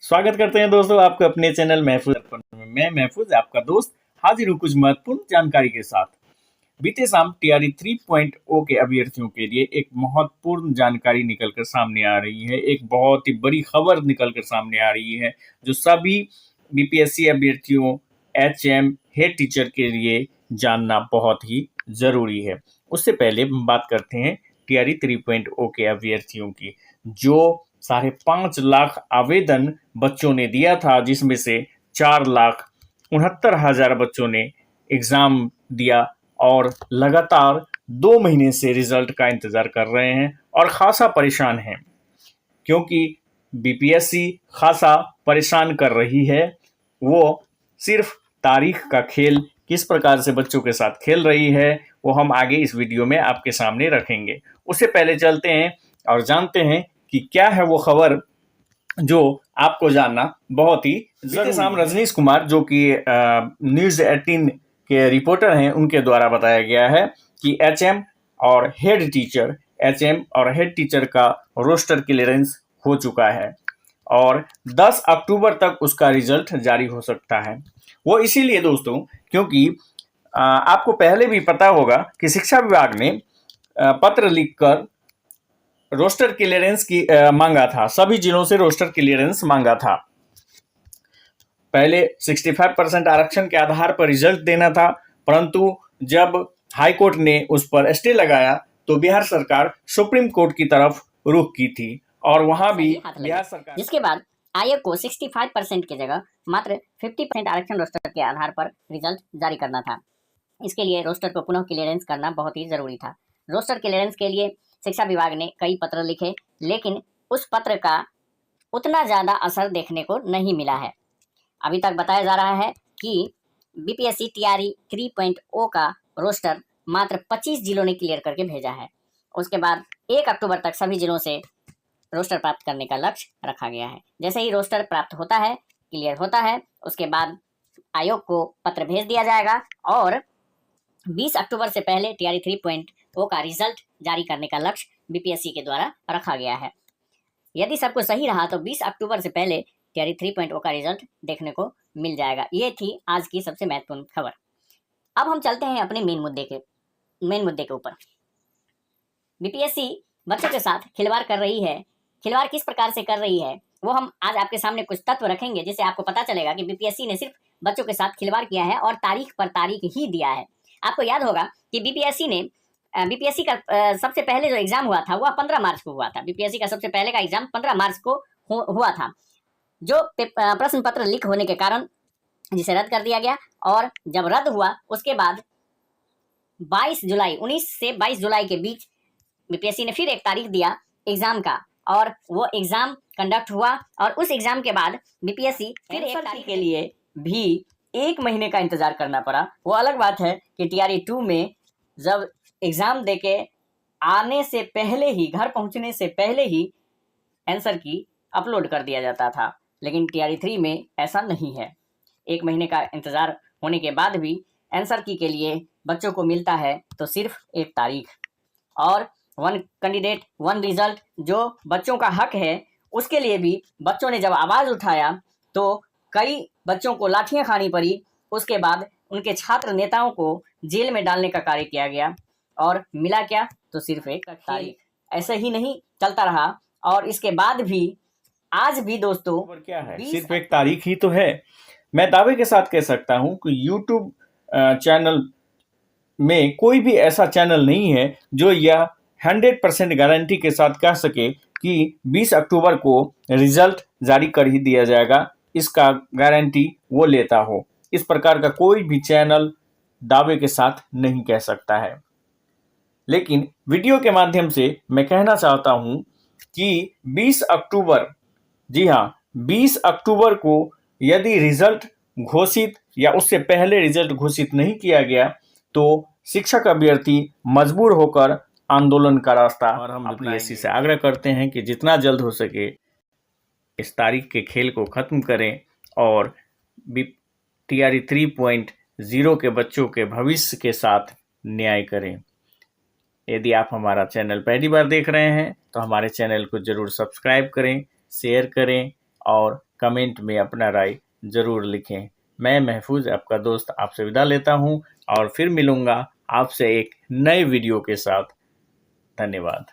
स्वागत करते हैं दोस्तों आपके अपने चैनल महफूज में। मैं महफूज आपका दोस्त हाजिर हूँ कुछ महत्वपूर्ण जानकारी के साथ। बीते शाम टीआरई 3.0 के अभ्यर्थियों के लिए एक महत्वपूर्ण जानकारी निकलकर सामने आ रही है। एक बहुत ही बड़ी खबर निकलकर सामने आ रही है जो सभी बीपीएससी अभ्यर्थियों एचएम हेड टीचर के लिए जानना बहुत ही जरूरी है। उससे पहले हम बात करते हैं टीआरई 3.0 के अभ्यर्थियों की। जो 5.5 लाख आवेदन बच्चों ने दिया था, जिसमें से 4,69,000 बच्चों ने एग्जाम दिया और लगातार 2 महीने से रिजल्ट का इंतजार कर रहे हैं और खासा परेशान हैं, क्योंकि बीपीएससी खासा परेशान कर रही है। वो सिर्फ तारीख का खेल किस प्रकार से बच्चों के साथ खेल रही है वो हम आगे इस वीडियो में आपके सामने रखेंगे। उससे पहले चलते हैं और जानते हैं कि क्या है वो खबर जो आपको जानना बहुत ही जरूरी है। रजनीश कुमार जो कि न्यूज 18 के रिपोर्टर हैं, उनके द्वारा बताया गया है कि एचएम और हेड टीचर का रोस्टर क्लियरेंस हो चुका है और 10 अक्टूबर तक उसका रिजल्ट जारी हो सकता है। वो इसीलिए दोस्तों क्योंकि आपको पहले भी पता होगा कि शिक्षा विभाग ने पत्र लिखकर रोस्टर क्लियरेंस की मांगा था, सभी जिलों से रोस्टर क्लियरेंस मांगा था। पहले 65% आरक्षण के आधार पर रिजल्ट देना था, परंतु जब हाईकोर्ट ने उस पर स्टे लगाया तो बिहार सरकार सुप्रीम कोर्ट की तरफ रुख की थी और वहां भी बिहार सरकार, जिसके बाद आयोग को 65% की जगह मात्र 50% आरक्षण रोस्टर के आधार पर रिजल्ट जारी करना था। इसके लिए रोस्टर को पुनः क्लियरेंस करना बहुत ही जरूरी था। रोस्टर क्लियरेंस के लिए शिक्षा विभाग ने कई पत्र लिखे, लेकिन उस पत्र का उतना ज्यादा असर देखने को नहीं मिला है। अभी तक बताया जा रहा है कि बीपीएससी टीआरई 3.0 का रोस्टर मात्र 25 जिलों ने क्लियर करके भेजा है। उसके बाद 1 अक्टूबर तक सभी जिलों से रोस्टर प्राप्त करने का लक्ष्य रखा गया है। जैसे ही रोस्टर प्राप्त होता है, क्लियर होता है, उसके बाद आयोग को पत्र भेज दिया जाएगा और 20 अक्टूबर से पहले टीआरई 3.0 का रिजल्ट जारी करने का लक्ष्य बीपीएससी के द्वारा रखा गया है। यदि सब कुछ सही रहा तो 20 अक्टूबर से पहले टीआरई 3.0 का रिजल्ट देखने को मिल जाएगा। ये थी आज की सबसे महत्वपूर्ण खबर। अब हम चलते हैं अपने मेन मुद्दे के ऊपर। बीपीएससी बच्चों के साथ खिलवाड़ कर रही है। खिलवाड़ किस प्रकार से कर रही है वो हम आज आपके सामने कुछ तत्व रखेंगे, जिससे आपको पता चलेगा कि बीपीएससी ने सिर्फ बच्चों के साथ खिलवाड़ किया है और तारीख पर तारीख ही दिया है। आपको याद होगा कि बीपीएससी का सबसे पहले जो एग्जाम हुआ था वह 15 मार्च को हुआ था। बीपीएससी का सबसे पहले का एग्जाम 15 मार्च को हुआ था, जो प्रश्न पत्र लीक होने के कारण जिसे रद्द कर दिया गया। और जब रद्द हुआ उसके बाद 19 से 22 जुलाई के बीच बीपीएससी ने फिर एक तारीख दिया एग्जाम का, और वो एग्जाम कंडक्ट हुआ और उस एग्जाम के बाद बीपीएससी फिर एक तारीख के लिए भी 1 महीने का इंतजार करना पड़ा। वो अलग बात है कि टीआरई 2 में जब एग्जाम देके आने से पहले ही, घर पहुंचने से पहले ही आंसर की अपलोड कर दिया जाता था, लेकिन टीआरई 3 में ऐसा नहीं है। 1 महीने का इंतजार होने के बाद भी आंसर की के लिए बच्चों को मिलता है तो सिर्फ एक तारीख, और 1 कैंडिडेट 1 रिजल्ट जो बच्चों का हक है, उसके लिए भी बच्चों ने जब आवाज उठाया तो कई बच्चों को लाठियां खानी पड़ी। उसके बाद उनके छात्र नेताओं को जेल में डालने का कार्य किया गया और मिला क्या, तो सिर्फ एक तारीख। ऐसे ही नहीं चलता रहा और इसके बाद भी आज भी दोस्तों क्या है, सिर्फ एक तारीख ही तो है। मैं दावे के साथ कह सकता हूं कि यूट्यूब चैनल में कोई भी ऐसा चैनल नहीं है जो यह 100% गारंटी के साथ कह सके कि 20 अक्टूबर को रिजल्ट जारी कर ही दिया जाएगा। इसका गारंटी वो लेता हो। इस प्रकार का कोई भी चैनल दावे के साथ नहीं कह सकता है। लेकिन वीडियो के माध्यम से मैं कहना चाहता हूं कि 20 अक्टूबर, जी हाँ, 20 अक्टूबर को यदि रिजल्ट घोषित या उससे पहले रिजल्ट घोषित नहीं किया गया तो शिक्षक अभ्यर्थी मजबूर होकर आंदोलन का रास्ता, और हम बीपीएससी से आग्रह करते हैं कि जितना जल्द हो सके इस तारीख के खेल को खत्म करें और टीआरई 3.0 के बच्चों के भविष्य के साथ न्याय करें। यदि आप हमारा चैनल पहली बार देख रहे हैं तो हमारे चैनल को जरूर सब्सक्राइब करें, शेयर करें और कमेंट में अपना राय ज़रूर लिखें। मैं महफूज आपका दोस्त आपसे विदा लेता हूं और फिर मिलूंगा आपसे एक नए वीडियो के साथ। धन्यवाद।